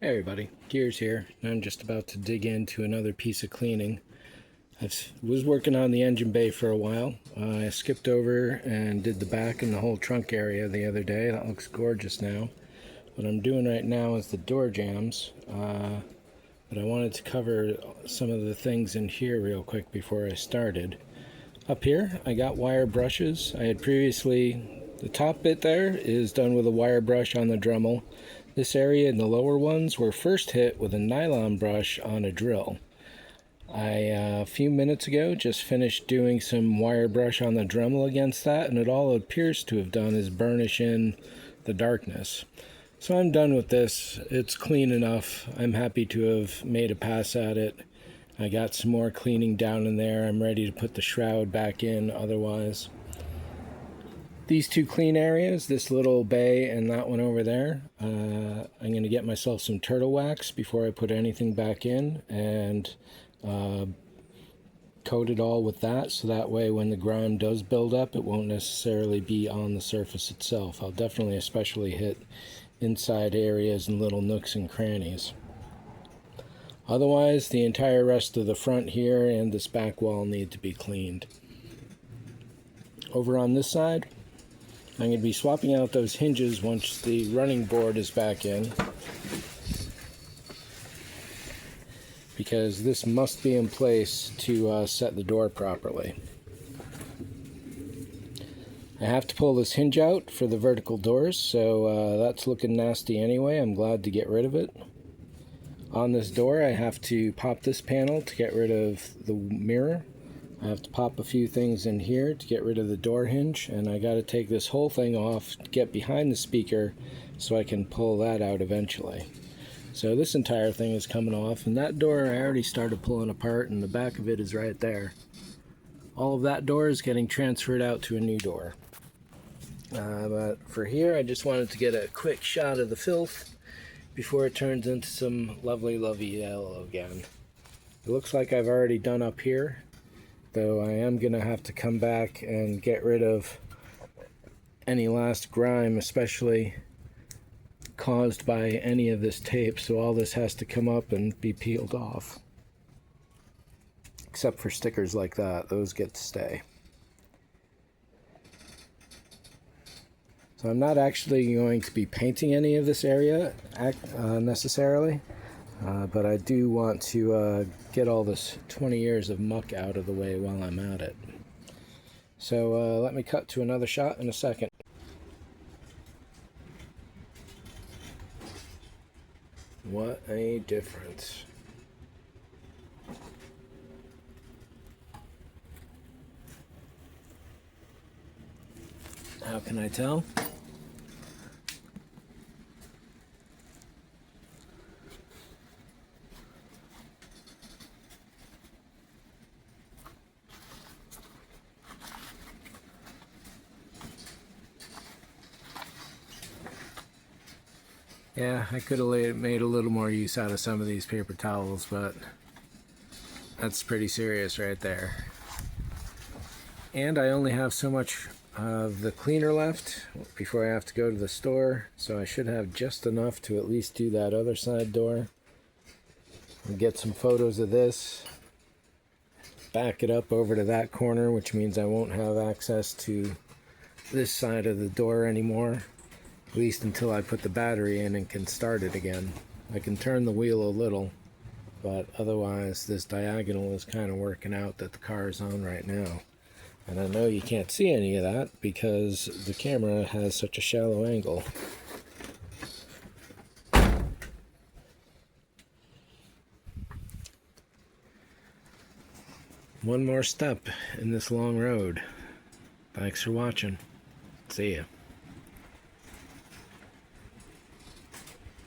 Hey everybody, Gears here. I'm just about to dig into another piece of cleaning. I was working on the engine bay for a while. I skipped over and did the back and the whole trunk area the other day. That looks gorgeous now. What I'm doing right now is the door jambs, but I wanted to cover some of the things in here real quick before I started. Up here, I got wire brushes. I had previously, the top bit there is done with a wire brush on the Dremel. This area and the lower ones were first hit with a nylon brush on a drill. A few minutes ago, just finished doing some wire brush on the Dremel against that, and it all appears to have done is burnish in the darkness. So I'm done with this. It's clean enough. I'm happy to have made a pass at it. I got some more cleaning down in there. I'm ready to put the shroud back in otherwise. These two clean areas, this little bay and that one over there, I'm going to get myself some turtle wax before I put anything back in and coat it all with that, so that way when the grime does build up it won't necessarily be on the surface itself. I'll definitely especially hit inside areas and little nooks and crannies. Otherwise, the entire rest of the front here and this back wall need to be cleaned. Over on this side, I'm going to be swapping out those hinges once the running board is back in, because this must be in place to set the door properly. I have to pull this hinge out for the vertical doors, so that's looking nasty anyway. I'm glad to get rid of it. On this door, I have to pop this panel to get rid of the mirror. I have to pop a few things in here to get rid of the door hinge, and I got to take this whole thing off to get behind the speaker so I can pull that out eventually. So this entire thing is coming off, and that door I already started pulling apart, and the back of it is right there. All of that door is getting transferred out to a new door. But for here, I just wanted to get a quick shot of the filth before it turns into some lovely yellow again. It looks like I've already done up here, though I am going to have to come back and get rid of any last grime, especially caused by any of this tape, so all this has to come up and be peeled off. Except for stickers like that, those get to stay. So I'm not actually going to be painting any of this area necessarily, but I do want to get all this 20 years of muck out of the way while I'm at it. So let me cut to another shot in a second. What a difference. How can I tell? Yeah, I could have made a little more use out of some of these paper towels, but that's pretty serious right there. And I only have so much of the cleaner left before I have to go to the store, so I should have just enough to at least do that other side door. And get some photos of this. Back it up over to that corner, which means I won't have access to this side of the door anymore. At least until I put the battery in and can start it again. I can turn the wheel a little, but otherwise this diagonal is kind of working out that the car is on right now. And I know you can't see any of that because the camera has such a shallow angle. One more step in this long road. Thanks for watching. See ya.